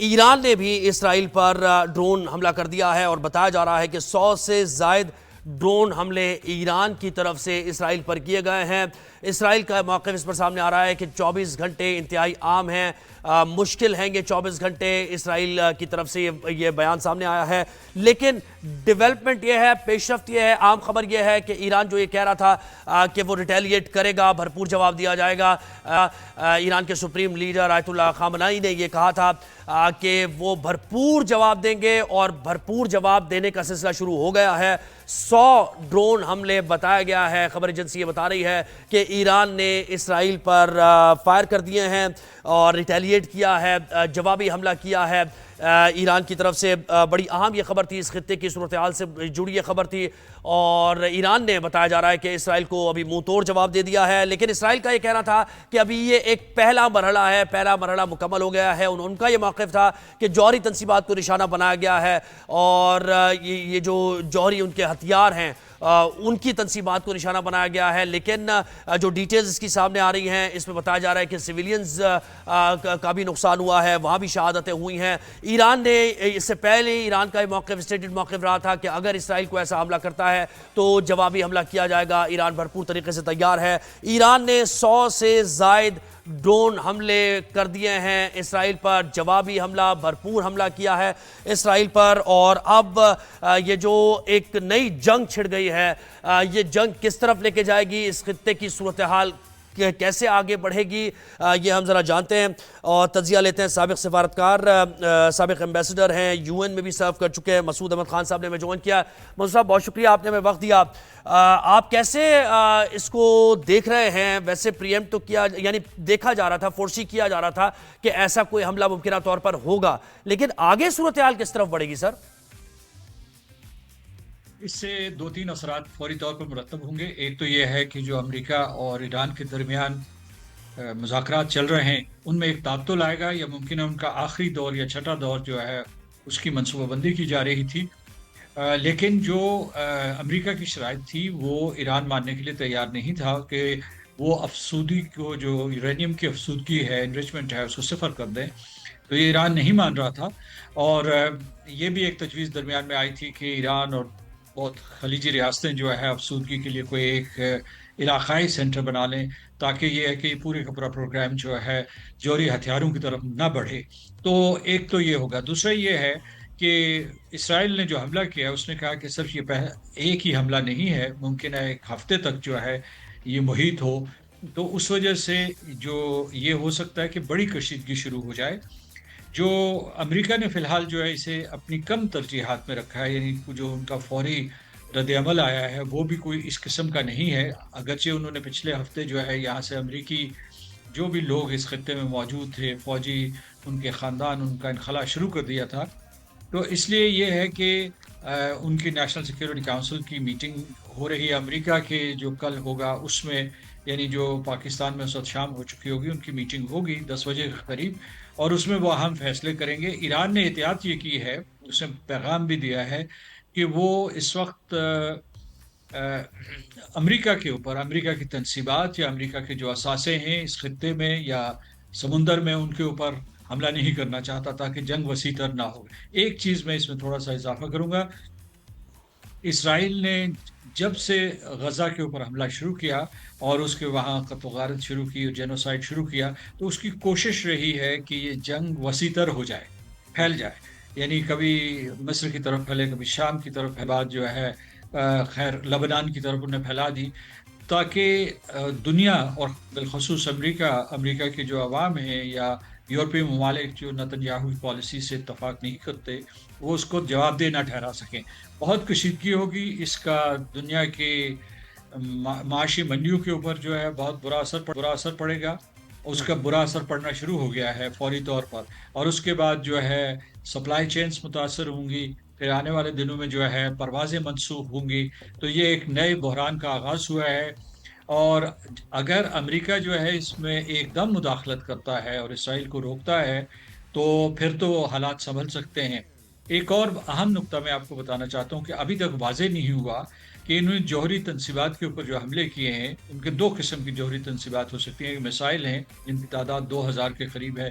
ایران نے بھی اسرائیل پر ڈرون حملہ کر دیا ہے اور بتایا جا رہا ہے کہ 100 سے زائد ڈرون حملے ایران کی طرف سے اسرائیل پر کیے گئے ہیں۔ اسرائیل کا موقف اس پر سامنے آ رہا ہے کہ 24 گھنٹے انتہائی عام ہیں، مشکل ہیں یہ 24 گھنٹے۔ اسرائیل کی طرف سے یہ بیان سامنے آیا ہے، لیکن ڈیولپمنٹ یہ ہے، پیش رفت یہ ہے، عام خبر یہ ہے کہ ایران جو یہ کہہ رہا تھا کہ وہ ریٹیلیٹ کرے گا، بھرپور جواب دیا جائے گا۔ ایران کے سپریم لیڈر آیت اللہ خامنائی نے یہ کہا تھا کہ وہ بھرپور جواب دیں گے اور بھرپور جواب دینے کا سلسلہ شروع ہو گیا ہے۔ 100 ڈرون حملے بتایا گیا ہے، خبر ایجنسی یہ بتا رہی ہے کہ ایران نے اسرائیل پر فائر کر دیے ہیں اور ریٹیلیٹ کیا ہے، جوابی حملہ کیا ہے ایران کی طرف سے۔ بڑی اہم یہ خبر تھی، اس خطے کی صورتحال سے جڑی یہ خبر تھی، اور ایران نے بتایا جا رہا ہے کہ اسرائیل کو ابھی منہ توڑ جواب دے دیا ہے، لیکن اسرائیل کا یہ کہنا تھا کہ ابھی یہ ایک پہلا مرحلہ ہے، پہلا مرحلہ مکمل ہو گیا ہے۔ ان کا یہ موقف تھا کہ جوہری تنصیبات کو نشانہ بنایا گیا ہے اور یہ جو جوہری ان کے ہتھیار ہیں ان کی تنصیبات کو نشانہ بنایا گیا ہے، لیکن جو ڈیٹیلز اس کی سامنے آ رہی ہیں اس میں بتایا جا رہا ہے کہ سویلینز کا بھی نقصان ہوا ہے، وہاں بھی شہادتیں ہوئی ہیں۔ ایران نے اس سے پہلے ایران کا موقف اسٹیٹڈ موقف رہا تھا کہ اگر اسرائیل کو ایسا حملہ کرتا ہے تو جوابی حملہ کیا جائے گا، ایران بھرپور طریقے سے تیار ہے۔ ایران نے 100 سے زائد ڈرون حملے کر دیے ہیں اسرائیل پر، جوابی حملہ بھرپور حملہ کیا ہے اسرائیل پر، اور اب یہ جو ایک نئی جنگ چھڑ گئی ہے، یہ جنگ کس طرف لے کے جائے گی، اس خطے کی صورتحال کیسے آگے بڑھے گی، یہ ہم ذرا جانتے ہیں اور تجزیہ لیتے ہیں۔ سابق سفارتکار، سابق ایمبیسڈر ہیں، یو این میں بھی سرو کر چکے ہیں، مسعود احمد خان صاحب نے ہمیں جوائن کیا۔ مسعود صاحب بہت شکریہ، آپ نے ہمیں وقت دیا۔ آپ کیسے اس کو دیکھ رہے ہیں؟ ویسے پریمپٹ تو کیا، یعنی دیکھا جا رہا تھا، فورسی کیا جا رہا تھا کہ ایسا کوئی حملہ ممکنہ طور پر ہوگا، لیکن آگے صورتحال کس طرف بڑھے گی سر؟ اس سے دو تین اثرات فوری طور پر مرتب ہوں گے۔ ایک تو یہ ہے کہ جو امریکہ اور ایران کے درمیان مذاکرات چل رہے ہیں ان میں ایک تعطل لائے گا، یا ممکن ہے ان کا آخری دور یا چھٹا دور جو ہے اس کی منصوبہ بندی کی جا رہی تھی، لیکن جو امریکہ کی شرائط تھی وہ ایران ماننے کے لیے تیار نہیں تھا کہ وہ افسودی کو، جو یورینیم کی افسودگی ہے، انریچمنٹ ہے، اس کو صفر کر دیں۔ تو یہ ایران نہیں مان رہا تھا، اور یہ بھی ایک تجویز درمیان میں آئی تھی کہ ایران اور بہت خلیجی ریاستیں جو ہے افسودگی کے لیے کوئی ایک علاقائی سینٹر بنا لیں، تاکہ یہ ہے کہ پورے کا پورا پروگرام جو ہے جوہری ہتھیاروں کی طرف نہ بڑھے۔ تو ایک تو یہ ہوگا۔ دوسرا یہ ہے کہ اسرائیل نے جو حملہ کیا اس نے کہا کہ صرف یہ ایک ہی حملہ نہیں ہے، ممکن ہے ایک ہفتے تک جو ہے یہ محیط ہو، تو اس وجہ سے جو یہ ہو سکتا ہے کہ بڑی کشیدگی شروع ہو جائے۔ جو امریکہ نے فی الحال جو ہے اسے اپنی کم ترجیحات میں رکھا ہے، یعنی جو ان کا فوری رد عمل آیا ہے وہ بھی کوئی اس قسم کا نہیں ہے، اگرچہ انہوں نے پچھلے ہفتے جو ہے یہاں سے امریکی جو بھی لوگ اس خطے میں موجود تھے، فوجی، ان کے خاندان، ان کا انخلاء شروع کر دیا تھا۔ تو اس لیے یہ ہے کہ ان کی نیشنل سیکیورٹی کونسل کی میٹنگ ہو رہی ہے امریکہ کے، جو کل ہوگا اس میں، یعنی جو پاکستان میں اس وقت شام ہو چکی ہوگی، ان کی میٹنگ ہوگی 10 بجے کے قریب، اور اس میں وہ اہم فیصلے کریں گے۔ ایران نے احتیاط یہ کی ہے، اس نے پیغام بھی دیا ہے کہ وہ اس وقت امریکہ کے اوپر، امریکہ کی تنصیبات یا امریکہ کے جو اثاثے ہیں اس خطے میں یا سمندر میں، ان کے اوپر حملہ نہیں کرنا چاہتا تاکہ جنگ وسیع تر نہ ہو۔ ایک چیز میں اس میں تھوڑا سا اضافہ کروں گا، اسرائیل نے جب سے غزہ کے اوپر حملہ شروع کیا اور اس کے وہاں قتل و غارت شروع کی اور جینوسائیڈ شروع کیا، تو اس کی کوشش رہی ہے کہ یہ جنگ وسیع تر ہو جائے، پھیل جائے، یعنی کبھی مصر کی طرف پھیلے، کبھی شام کی طرف، بعد جو ہے خیر لبنان کی طرف انہیں پھیلا دی، تاکہ دنیا اور بالخصوص امریکہ کے جو عوام ہیں یا یورپی ممالک جو نتنیاہو کی پالیسی سے اتفاق نہیں کرتے، وہ اس کو جواب دہ نہ ٹھہرا سکیں۔ بہت کشیدگی ہوگی، اس کا دنیا کے معاشی منڈیوں کے اوپر جو ہے بہت برا اثر پڑے گا۔ اس کا برا اثر پڑنا شروع ہو گیا ہے فوری طور پر، اور اس کے بعد جو ہے سپلائی چینز متاثر ہوں گی، پھر آنے والے دنوں میں جو ہے پروازیں منسوخ ہوں گی۔ تو یہ ایک نئے بحران کا آغاز ہوا ہے، اور اگر امریکہ جو ہے اس میں ایک دم مداخلت کرتا ہے اور اسرائیل کو روکتا ہے تو پھر تو حالات سنبھل سکتے ہیں۔ ایک اور اہم نقطہ میں آپ کو بتانا چاہتا ہوں کہ ابھی تک واضح نہیں ہوا کہ انہوں نے جوہری تنصیبات کے اوپر جو حملے کیے ہیں، ان کے دو قسم کی جوہری تنصیبات ہو سکتی ہیں۔ میسائل ہیں جن کی تعداد 2000 کے قریب ہے،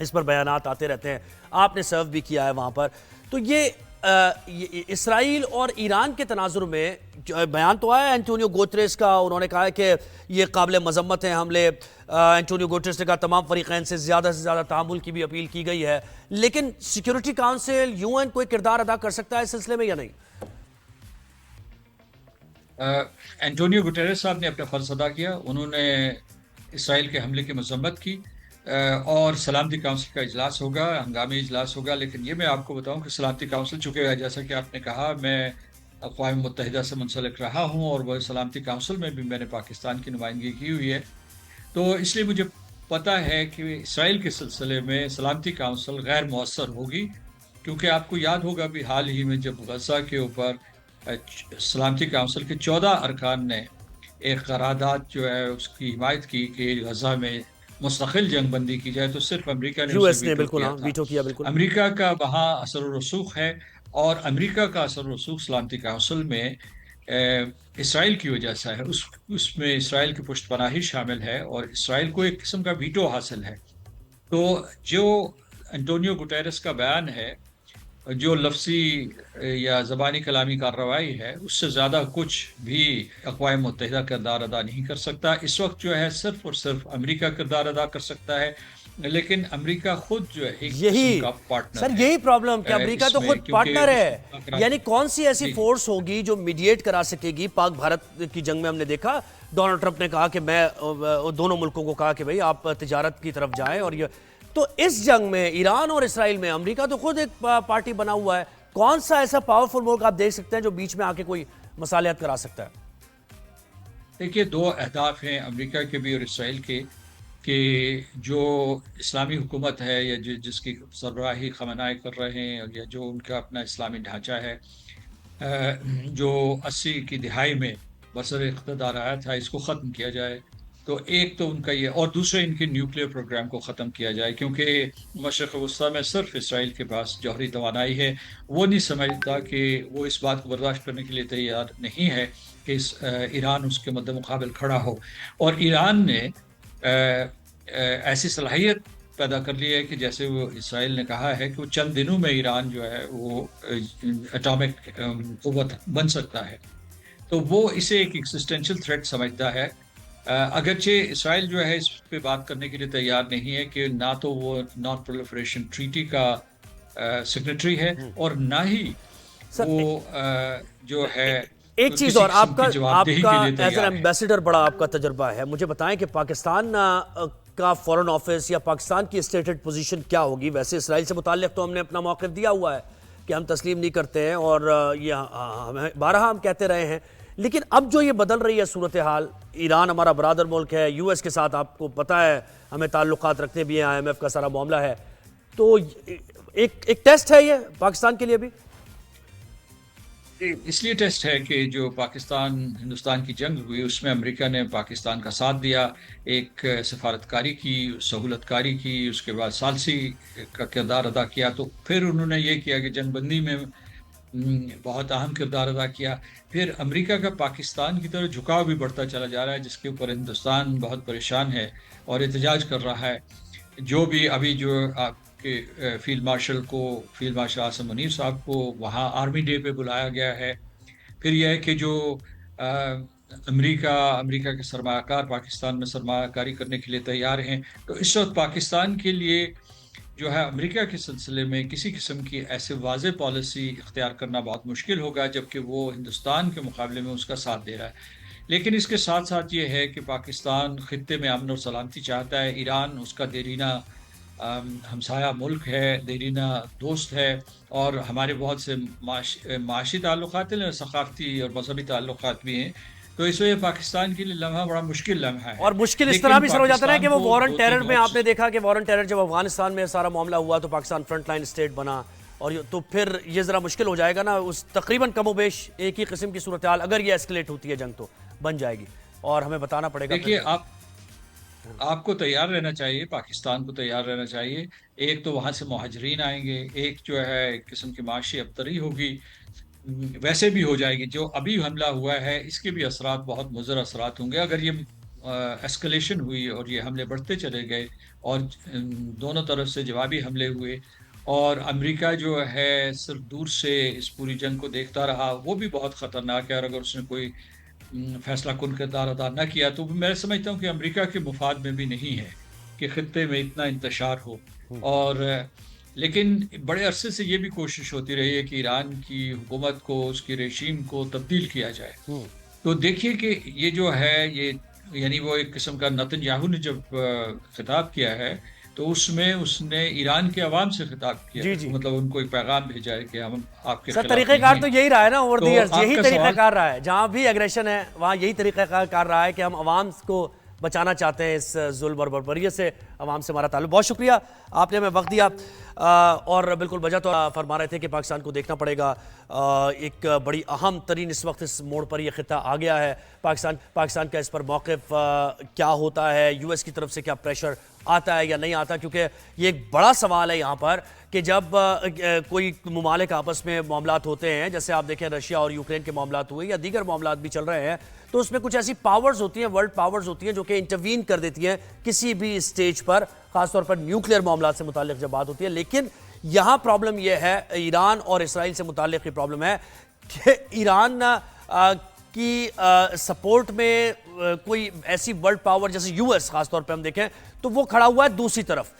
اس پر بیانات آتے رہتے ہیں، آپ نے سرو بھی کیا ہے وہاں پر. تو یہ اسرائیل اور ایران کے تناظر میں بیان تو آیا ہے اینٹونیو گوتریس کا، انہوں نے کہا ہے کہ یہ قابل مذمت ہیں حملے. اینٹونیو گوتریس نے کہا تمام فریقین سے زیادہ تعامل کی بھی اپیل کی گئی ہے. لیکن سیکیورٹی کاؤنسل UN کوئی کردار ادا کر سکتا ہے اس سلسلے میں یا نہیں؟ اینٹونیو گٹیرس صاحب نے اپنا فرض ادا کیا، انہوں نے اسرائیل کے حملے کی مذمت کی، اور سلامتی کونسل کا اجلاس ہوگا، ہنگامی اجلاس ہوگا. لیکن یہ میں آپ کو بتاؤں کہ سلامتی کونسل، چونکہ جیسا کہ آپ نے کہا میں اقوام متحدہ سے منسلک رہا ہوں اور وہ سلامتی کونسل میں بھی میں نے پاکستان کی نمائندگی کی ہوئی ہے، تو اس لیے مجھے پتہ ہے کہ اسرائیل کے سلسلے میں سلامتی کونسل غیر مؤثر ہوگی. کیونکہ آپ کو یاد ہوگا بھی حال ہی میں جب غزہ کے اوپر سلامتی کونسل کے 14 ارکان نے ایک قرارداد جو ہے اس کی حمایت کی کہ غزہ میں مستقل جنگ بندی کی جائے، تو صرف امریکہ نے US اسے نے ویٹو بالکل کیا تھا. ویٹو کیا بالکل. امریکہ کا وہاں اثر و رسوخ ہے، اور امریکہ کا اثر و رسوخ سلامتی کونسل میں اسرائیل کی وجہ سے ہے. اس میں اسرائیل کی پشت پناہی شامل ہے اور اسرائیل کو ایک قسم کا ویٹو حاصل ہے. تو جو انٹونیو گٹیرس کا بیان ہے، جو لفظی یا زبانی کلامی کارروائی ہے، اس سے زیادہ کچھ بھی اقوام متحدہ کردار ادا نہیں کر سکتا. اس وقت جو ہے صرف اور صرف امریکہ کردار ادا کر سکتا ہے، لیکن امریکہ خود جو ہے ایک قسم کا پارٹنر سر ہے. یہی پرابلم کہ امریکہ تو خود پارٹنر ہے. یعنی کون سی ایسی فورس ہوگی جو میڈیٹ کرا سکے گی؟ پاک بھارت کی جنگ میں ہم نے دیکھا ڈونلڈ ٹرمپ نے کہا کہ میں دونوں ملکوں کو کہا کہ بھئی آپ تجارت کی طرف جائیں، اور یہ تو اس جنگ میں ایران اور اسرائیل میں امریکہ تو خود ایک پارٹی بنا ہوا ہے. کون سا ایسا پاورفل ملک آپ دیکھ سکتے ہیں جو بیچ میں آ کے کوئی مصالحت کرا سکتا ہے؟ دیکھیے، دو اہداف ہیں امریکہ کے بھی اور اسرائیل کے، کہ جو اسلامی حکومت ہے یا جس کی سربراہی خامنہ کر رہے ہیں، یا جو ان کا اپنا اسلامی ڈھانچہ ہے، جو 80 کی دہائی میں بسر اقتدار آیا تھا، اس کو ختم کیا جائے. تو ایک تو ان کا یہ، اور دوسرے ان کے نیوکلیئر پروگرام کو ختم کیا جائے، کیونکہ مشرق وسطیٰ میں صرف اسرائیل کے پاس جوہری توانائی ہے. وہ نہیں سمجھتا کہ وہ اس بات کو برداشت کرنے کے لیے تیار نہیں ہے کہ ایران اس کے مد مقابل کھڑا ہو. اور ایران نے ایسی صلاحیت پیدا کر لی ہے کہ جیسے وہ اسرائیل نے کہا ہے کہ وہ چند دنوں میں ایران جو ہے وہ اٹامک قوت بن سکتا ہے. تو وہ اسے ایک ایکسسٹینشل تھریٹ سمجھتا ہے. اگرچہ اسرائیل جو ہے اس پہ بات کرنے کے لیے تیار نہیں ہے، کہ نہ تو وہ نان پرولیفریشن ٹریٹی کا سیکرٹری ہے، اور نہ ہی وہ جو ہے ایک چیز اور، آپ کا ایز این ایز ایمبیسڈر بڑا آپ کا تجربہ ہے، مجھے بتائیں کہ پاکستان کا فورن آفس یا پاکستان کی اسٹیٹڈ پوزیشن کیا ہوگی؟ ویسے اسرائیل سے متعلق تو ہم نے اپنا موقف دیا ہوا ہے کہ ہم تسلیم نہیں کرتے ہیں، اور یہ بارہا ہم کہتے رہے ہیں. لیکن اب جو یہ بدل رہی ہے صورتحال، ایران ہمارا برادر ملک ہے، US کے ساتھ آپ کو پتہ ہے ہمیں تعلقات رکھتے بھی ہیں، IMF کا سارا معاملہ ہے، تو ایک ٹیسٹ ہے یہ پاکستان کے لیے بھی. اس لیے ٹیسٹ ہے کہ جو پاکستان ہندوستان کی جنگ ہوئی اس میں امریکہ نے پاکستان کا ساتھ دیا، ایک سفارتکاری کی، سہولت کاری کی، اس کے بعد ثالثی کا کردار ادا کیا. تو پھر انہوں نے یہ کیا کہ جنگ بندی میں بہت اہم کردار ادا کیا. پھر امریکہ کا پاکستان کی طرف جھکاؤ بھی بڑھتا چلا جا رہا ہے، جس کے اوپر ہندوستان بہت پریشان ہے اور احتجاج کر رہا ہے. جو بھی ابھی جو آپ کے فیلڈ مارشل عاصم منیر صاحب کو وہاں آرمی ڈے پہ بلایا گیا ہے. پھر یہ ہے کہ جو امریکہ کے سرمایہ کار پاکستان میں سرمایہ کاری کرنے کے لیے تیار ہیں. تو اس وقت پاکستان کے لیے جو ہے امریکہ کے سلسلے میں کسی قسم کی ایسے واضح پالیسی اختیار کرنا بہت مشکل ہوگا، جبکہ وہ ہندوستان کے مقابلے میں اس کا ساتھ دے رہا ہے. لیکن اس کے ساتھ ساتھ یہ ہے کہ پاکستان خطے میں امن اور سلامتی چاہتا ہے. ایران اس کا دیرینہ ہمسایہ ملک ہے، دیرینہ دوست ہے، اور ہمارے بہت سے معاشی تعلقات ہیں، ثقافتی اور مذہبی تعلقات بھی ہیں. تو اس وجہ پاکستان کے لیے لمحہ بڑا مشکل لمحہ ہے. اور مشکل اس طرح بھی سر ہو جاتا ہے کہ وہ وارن ٹیرر میں، آپ نے دیکھا کہ وارن ٹیرر جب افغانستان میں سارا معاملہ ہوا تو پاکستان فرنٹ لائن اسٹیٹ بنا، اور تو پھر یہ ذرا مشکل ہو جائے گا نا. اس تقریباً کم و بیش ایک ہی قسم کی صورتحال اگر یہ ایسکلیٹ ہوتی ہے جنگ تو بن جائے گی، اور ہمیں بتانا پڑے گا. دیکھیے، آپ کو تیار رہنا چاہیے، پاکستان کو تیار رہنا چاہیے. ایک تو وہاں سے مہاجرین آئیں گے، ایک جو ہے ایک قسم کی معاشی ابتری ہوگی، ویسے بھی ہو جائے گی. جو ابھی حملہ ہوا ہے اس کے بھی اثرات بہت مضر اثرات ہوں گے. اگر یہ ایسکلیشن ہوئی اور یہ حملے بڑھتے چلے گئے اور دونوں طرف سے جوابی حملے ہوئے، اور امریکہ جو ہے صرف دور سے اس پوری جنگ کو دیکھتا رہا، وہ بھی بہت خطرناک ہے، اور اگر اس نے کوئی فیصلہ کن کردار ادا نہ کیا تو میں سمجھتا ہوں کہ امریکہ کے مفاد میں بھی نہیں ہے کہ خطے میں اتنا انتشار ہو۔ اور لیکن بڑے عرصے سے یہ بھی کوشش ہوتی رہی ہے کہ ایران کی حکومت کو، اس کی ریشیم کو تبدیل کیا جائے۔ تو دیکھیے کہ یہ جو ہے یہ یعنی وہ ایک قسم کا نتن یاہو نے جب خطاب کیا ہے تو اس میں اس نے ایران کے عوام سے خطاب کیا جی ہے، جی مطلب ان کو ایک پیغام بھیجا ہے کہ ہم آپ کے سر، خلاف طریقہ نہیں کار ہیں۔ تو یہی رہا ہے نا اوور تو دی ایئرز، آپ یہی کا طریقہ سوال، کار رہا ہے، جہاں بھی ایگریشن ہے وہاں یہی طریقہ کار رہا ہے کہ ہم عوام کو بچانا چاہتے ہیں اس ظلم اور بربریت سے، عوام سے ہمارا تعلق۔ بہت شکریہ، آپ نے ہمیں وقت دیا، اور بالکل وجہ تو فرما رہے تھے کہ پاکستان کو دیکھنا پڑے گا، ایک بڑی اہم ترین اس وقت اس موڑ پر یہ خطہ آ گیا ہے، پاکستان کا اس پر موقف کیا ہوتا ہے، یو ایس کی طرف سے کیا پریشر آتا ہے یا نہیں آتا، کیونکہ یہ ایک بڑا سوال ہے یہاں پر کہ جب کوئی ممالک آپس میں معاملات ہوتے ہیں، جیسے آپ دیکھیں رشیا اور یوکرین کے معاملات ہوئے یا دیگر معاملات بھی چل رہے ہیں، تو اس میں کچھ ایسی پاورز ہوتی ہیں، ورلڈ پاورز ہوتی ہیں جو کہ انٹروین کر دیتی ہیں کسی بھی اسٹیج پر، خاص طور پر نیوکلیئر معاملات سے متعلق جب بات ہوتی ہے۔ لیکن یہاں پرابلم یہ ہے، ایران اور اسرائیل سے متعلق یہ پرابلم ہے کہ ایران کی سپورٹ میں کوئی ایسی ورلڈ پاور جیسے یو ایس خاص طور پہ ہم دیکھیں تو وہ کھڑا ہوا ہے دوسری طرف،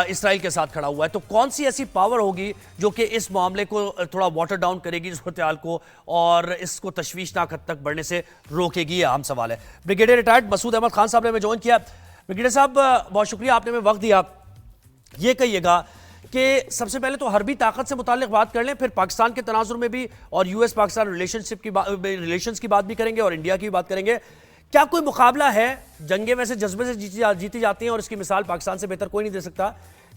اسرائیل کے ساتھ کھڑا ہوا ہے، تو کون سی ایسی پاور ہوگی جو کہ اس معاملے کو تھوڑا واٹر ڈاؤن کرے گی صورتحال کو اور اس کو تشویشناک حد تک بڑھنے سے روکے گی؟ یہ اہم سوال ہے۔ بریگیڈیئر ریٹائرڈ مسعود احمد خان صاحب نے ہمیں جوائن کیا۔ بریگیڈیئر صاحب بہت شکریہ، آپ نے ہمیں وقت دیا۔ یہ کہیے گا کہ سب سے پہلے تو حربی طاقت سے متعلق بات کر لیں، پھر پاکستان کے تناظر میں بھی اور یو ایس پاکستان ریلیشنز کی بات بھی کریں گے اور انڈیا کی بات کریں گے۔ کیا کوئی مقابلہ ہے؟ جنگیں ویسے جذبے سے جیتی جاتی ہیں اور اس کی مثال پاکستان سے بہتر کوئی نہیں دے سکتا۔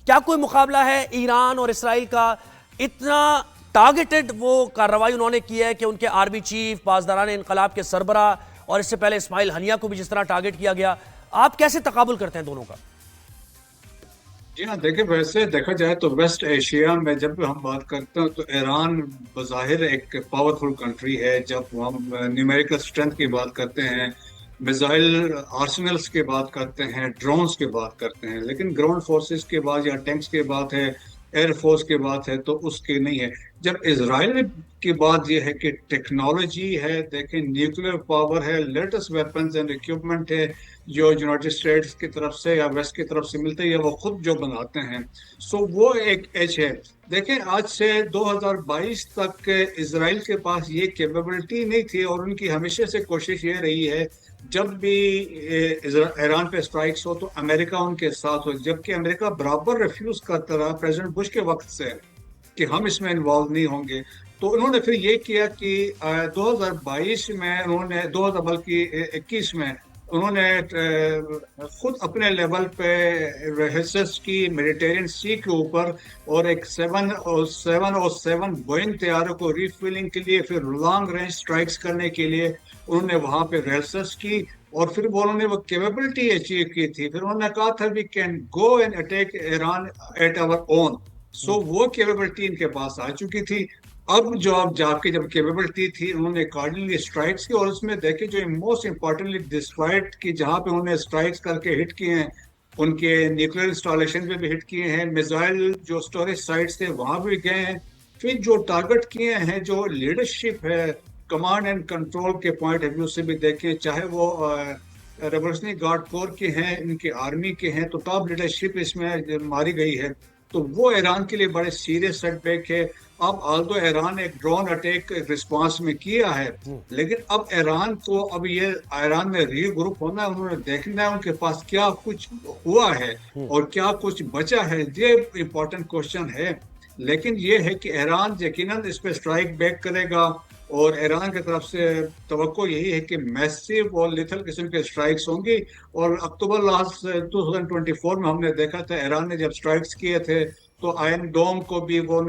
کیا کوئی مقابلہ ہے ایران اور اسرائیل کا؟ اتنا ٹارگیٹڈ وہ کارروائی انہوں نے کی ہے کہ ان کے آرمی چیف، پاسداران انقلاب کے سربراہ اور اس سے پہلے اسماعیل ہنیہ کو بھی جس طرح ٹارگیٹ کیا گیا، آپ کیسے تقابل کرتے ہیں دونوں کا؟ جی ہاں، دیکھیں ویسے دیکھا جائے تو ویسٹ ایشیا میں جب بھی ہم بات کرتے ہیں تو ایران بظاہر ایک پاورفل کنٹری ہے۔ جب ہم نیومیریکل اسٹرینتھ کی بات کرتے ہیں، میزائل آرسنلس کی بات کرتے ہیں، ڈرونز کی بات کرتے ہیں، لیکن گراؤنڈ فورسز کی بات یا ٹینکس کی بات ہے، ایئر فورس کی بات ہے تو اس کی نہیں ہے۔ جب اسرائیل کی بات یہ ہے کہ ٹیکنالوجی ہے، دیکھیں نیوکلیر پاور ہے، لیٹسٹ ویپنز اینڈ اکوپمنٹ ہے جو یونائٹڈ اسٹیٹس کی طرف سے یا ویسٹ کی طرف سے ملتے ہیں یا وہ خود جو بناتے ہیں، سو وہ ایک ایج ہے۔ دیکھیں آج سے 2022 تک اسرائیل کے پاس یہ کیپیبلٹی نہیں تھی، اور ان کی ہمیشہ سے کوشش یہ رہی ہے جب بھی ایران پہ اسٹرائکس ہو تو امریکہ ان کے ساتھ ہو، جبکہ امریکہ برابر ریفیوز کرتا رہا پریزیڈنٹ بش کے وقت سے کہ ہم اس میں انوالو نہیں ہوں گے۔ تو انہوں نے پھر یہ کیا کہ 2022 میں انہوں نے 2021 میں انہوں نے خود اپنے لیول پہ ریسرچ کی میڈیٹرین سی کے اوپر، اور ایک 707 بوئنگ طیاروں کو ریفیلنگ کے لیے، پھر لانگ رینج سٹرائکس کرنے کے لیے انہوں نے وہاں پہ ریسرچ کی، اور پھر وہ انہوں نے وہ کیپیبلٹی اچیو کی تھی۔ پھر انہوں نے کہا تھا we can go and attack Iran at our own, so وہ کیپیبلٹی ان کے پاس آ چکی تھی۔ اب جو اب جا کے جب کیپیبلٹی تھی انہوں نے کارڈنلی اسٹرائکس کی، اور اس میں دیکھیں جو موسٹ امپورٹنٹلی ڈسٹرائٹ کی جہاں پہ انہوں نے اسٹرائکس کر کے ہٹ کیے ہیں، ان کے نیوکلیر انسٹالیشن پہ بھی ہٹ کیے ہیں، میزائل جو اسٹوریج سائٹس تھے وہاں بھی گئے ہیں، پھر جو ٹارگٹ کیے ہیں جو لیڈرشپ ہے کمانڈ اینڈ کنٹرول کے پوائنٹ آف ویو سے بھی دیکھیں، چاہے وہ ریولوشنری گارڈ کور کے ہیں، ان کی آرمی کے ہیں، تو ٹاپ لیڈرشپ اس میں ماری گئی ہے، تو وہ ایران کے لیے بڑے سیریس سیٹ بیک ہے۔ اب آلدو ایران ایک ڈرون اٹیک رسپانس میں کیا ہے، لیکن اب ایران کو اب یہ ایران میں ری گروپ ہونا ہے، انہوں نے دیکھنا ہے ان کے پاس کیا کچھ ہوا ہے اور کیا کچھ بچا ہے، یہ امپورٹنٹ کوشچن ہے۔ لیکن یہ ہے کہ ایران یقیناً اس پہ اسٹرائک بیک کرے گا، اور ایران کی طرف سے توقع یہی ہے کہ میسیو اور لیتھل قسم کے اسٹرائکس ہوں گی۔ اور اکتوبر لاسٹ 2024 میں ہم نے دیکھا تھا ایران نے جب اسٹرائکس کیے تھے تو آئرن ڈوم کو بھی وہ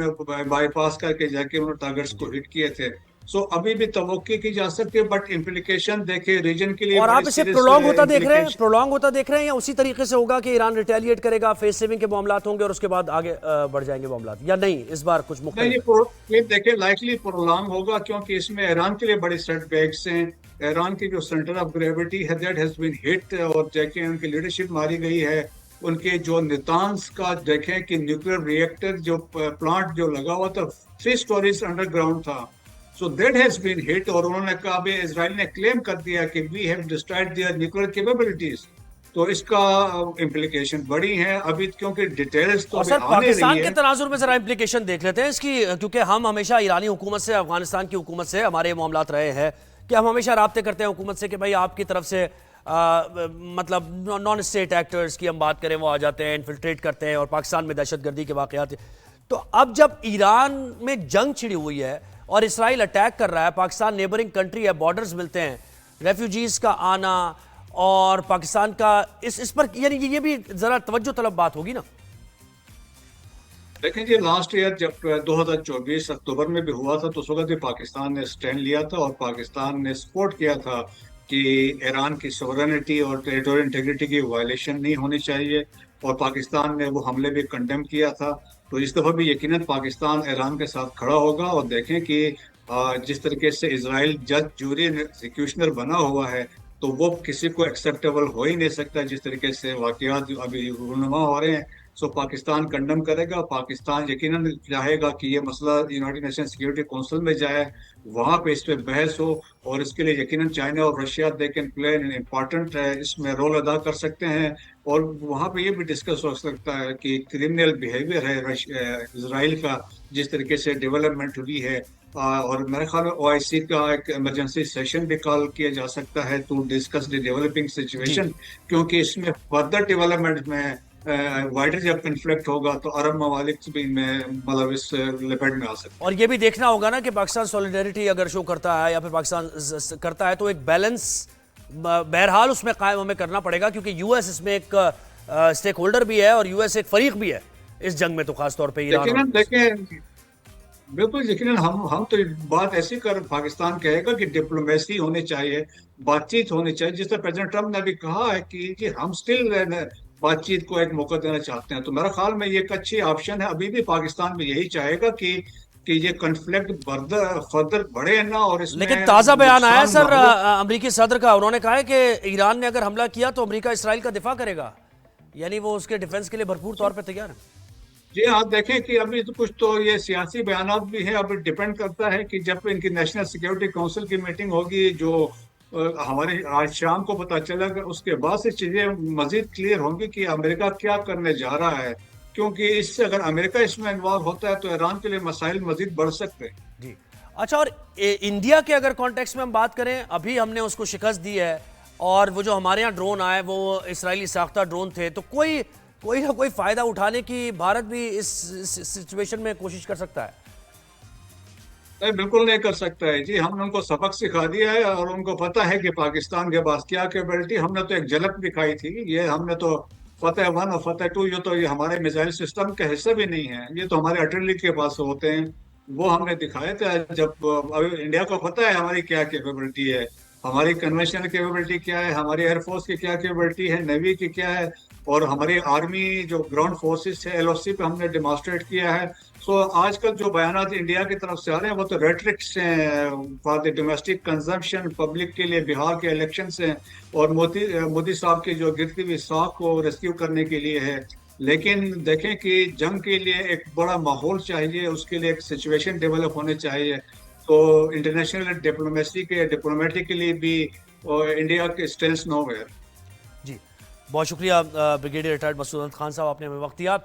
بائی پاس کر کے جا کے انہوں نے ٹارگٹس کو ہٹ کیے تھے۔ سو ابھی بھی توقع کی جا سکتی ہے، بٹ امپلیکیشن دیکھیں ریجن کے لیے۔ اور آپ اسے پرولونگ ہوتا دیکھ رہے ہیں یا اسی طریقے سے ہوگا کہ ایران ریٹیلیٹ کرے گا، فیس سیونگ کے معاملات ہوں گے اور اس کے بعد آگے بڑھ جائیں گے معاملات، یا نہیں اس بار کچھ مختلف؟ نہیں، دیکھیں لائکلی پرولونگ ہوگا، کیونکہ اس میں ایران کے لیے بڑے سیٹ بیکس ہیں۔ ایران کی جو سینٹر آف گریوٹی ہے دیٹ ہیز بین ہٹ، اور دیکھیں ان کی لیڈرشپ ماری گئی ہے. ان کے جو نتانز کا دیکھیں کہ نیوکلیر ری ایکٹر جو پلانٹ جو لگا ہوا تھا 3 stories انڈر گراؤنڈ تھا. سو دیٹ ہیز بین ہٹ، اور انہوں نے کہا ابھی اسرائیل نے کلیم کر دیا کہ we have destroyed their nuclear capabilities. تو اس کا امپلیکیشن بڑی ہیں ابھی، کیونکہ ڈیٹیلز تو اور ابھی سر آنے پاکستان رہی کے ہے. تناظر میں ذرا امپلیکیشن دیکھ لیتے ہیں اس کی، کیونکہ ہم ہمیشہ ایرانی حکومت سے، افغانستان کی حکومت سے ہمارے معاملات رہے ہیں کہ ہم ہمیشہ رابطے کرتے ہیں حکومت سے کہ بھائی آپ کی طرف سے مطلب نان اسٹیٹ ایکٹرز کی ہم بات کریں وہ آ جاتے ہیں، انفلٹریٹ کرتے ہیں، اور پاکستان میں دہشت گردی کے واقعات. تو اب جب ایران میں جنگ چھڑی ہوئی ہے اور اسرائیل اٹیک کر رہا ہے، پاکستان نیبرنگ کنٹری ہے، بارڈرز ملتے ہیں، ریفیوجیز کا آنا اور پاکستان کا اس پر، یعنی یہ بھی ذرا توجہ طلب بات ہوگی نا. دیکھیں جی، لاسٹ ایئر جب 2024 اکتوبر میں بھی ہوا تھا تو اس وقت بھی پاکستان نے سٹینڈ لیا تھا، اور پاکستان نے سپورٹ کیا تھا کہ ایران کی سورینٹی اور ٹیریٹوریل انٹیگریٹی کی وائلیشن نہیں ہونی چاہیے، اور پاکستان نے وہ حملے بھی کنڈیم کیا تھا. تو اس دفعہ بھی یقیناً پاکستان ایران کے ساتھ کھڑا ہوگا، اور دیکھیں کہ جس طریقے سے اسرائیل جج جوری ایگزیکیوشنر بنا ہوا ہے تو وہ کسی کو ایکسیپٹیبل ہو ہی نہیں سکتا جس طریقے سے واقعات ابھی رونما ہو رہے ہیں. سو پاکستان کنڈم کرے گا، پاکستان یقیناً چاہے گا کہ یہ مسئلہ یونائٹڈ نیشن سیکورٹی کونسل میں جائے، وہاں پہ اس پہ بحث ہو، اور اس کے لیے یقیناً چائنا اور Russia they can play an important اس میں رول ادا کر سکتے ہیں. اور وہاں پہ یہ بھی ڈسکس ہو سکتا ہے کہ کرمنل بیہیویئر ہے اسرائیل کا جس طریقے سے ڈیولپمنٹ ہوئی ہے. اور میرے خیال میں او آئی سی کا ایک ایمرجنسی سیشن بھی کال کیا جا سکتا ہے to discuss the developing situation, کیونکہ اس میں فردر ڈیولپمنٹ میں وائڈر جب کنفلکٹ ہوگا تو عرب ممالک بھی میں مطلب اس لپیٹ میں آ سکتے ہیں. اور یہ بھی دیکھنا ہوگا نا کہ پاکستان سولیڈیریٹی اگر شو کرتا ہے یا پھر پاکستان کرتا ہے تو ایک بیلنس بہرحال اس میں قائم ہمیں کرنا پڑے گا، کیونکہ یو ایس اس میں ایک اسٹیک ہولڈر بھی ہے اور یو ایس ایک فریق بھی ہے اس جنگ میں، تو خاص طور پہ ایران. دیکھیں بالکل یقیناً ہم تو بات ایسی کر پاکستان کہے گا کہ ڈپلومیسی ہونی چاہیے، بات چیت ہونی چاہیے، جس طرح پریزیڈنٹ ٹرمپ نے بھی کہا ہے کہ جی ہم سٹل بات چیت کو ایک موقع دینا چاہتے ہیں. تو میرا خیال میں یہ ایک اچھی آپشن ہے. ابھی بھی پاکستان میں یہی چاہے گا کہ یہ کنفلکٹ فردر بڑھے نہ، اور اس میں لیکن تازہ بیان آیا نقصان سر نہ ہو. امریکی صدر کا، انہوں نے کہا ہے کہ ایران نے اگر حملہ کیا تو امریکہ اسرائیل کا دفاع کرے گا، یعنی وہ اس کے ڈیفنس کے لیے بھرپور طور پہ تیار ہے. جی آپ دیکھیں کہ ابھی تو کچھ تو یہ سیاسی بیانات بھی ہیں، ابھی ڈیپینڈ کرتا ہے کہ جب ان کی نیشنل سیکیورٹی کونسل کی میٹنگ ہوگی جو ہمارے آج شام کو پتہ چلا گا، اس کے بعد سے چیزیں مزید کلیئر ہوں گی کہ امریکہ کیا کرنے جا رہا ہے. کیونکہ اس سے اگر امریکہ اس میں انوالو ہوتا ہے تو ایران کے لیے مسائل مزید بڑھ سکتے ہیں. جی اچھا، اور انڈیا کے اگر کانٹیکس میں ہم بات کریں، ابھی ہم نے اس کو شکست دی ہے، اور وہ جو ہمارے ہاں ڈرون آئے وہ اسرائیلی ساختہ ڈرون تھے، تو کوئی نہ کوئی فائدہ اٹھانے کی بھارت بھی اس سچویشن میں کوشش کر سکتا ہے. نہیں بالکل نہیں کر سکتا ہے جی. ہم نے ان کو سبق سکھا دیا ہے، اور ان کو پتہ ہے کہ پاکستان کے پاس کیا کیپبلٹی. ہم نے تو ایک جھلک دکھائی تھی، یہ ہم نے تو فتح 1 اور فتح 2 یہ ہمارے میزائل سسٹم کا حصہ بھی نہیں ہے، یہ تو ہمارے آرٹلری کے پاس ہوتے ہیں. وہ ہم نے دکھائے تھے. جب ابھی انڈیا کو پتہ ہے ہماری کیا کیپبلٹی ہے، ہماری کنونشنل کیپبلٹی کیا ہے، ہماری ایئر فورس کی کیا کیپبلٹی ہے، نیوی کی کیا ہے، اور ہماری آرمی جو گراؤنڈ فورسز ہے ایل او سی پہ ہم نے ڈیمانسٹریٹ کیا ہے. سو آج کل جو بیانات انڈیا کی طرف سے آ رہے ہیں وہ تو ریٹرکس ہیں for the domestic consumption, public کے لیے بہار کے الیکشنز ہیں، اور مودی صاحب کی جو گرتی ہوئی ساکھ کو ریسکیو کرنے کے لیے ہے. لیکن دیکھیں کہ جنگ کے لیے ایک بڑا ماحول چاہیے، اس کے لیے ایک سچویشن ڈیولپ ہونے چاہیے. تو انٹرنیشنل ڈپلومیٹکلی بھی انڈیا کے اسٹینڈز نو ویئر. جی بہت شکریہ بریگیڈیئر ریٹائرڈ مسعود احمد خان صاحب، آپ نے ہمیں وقت دیا.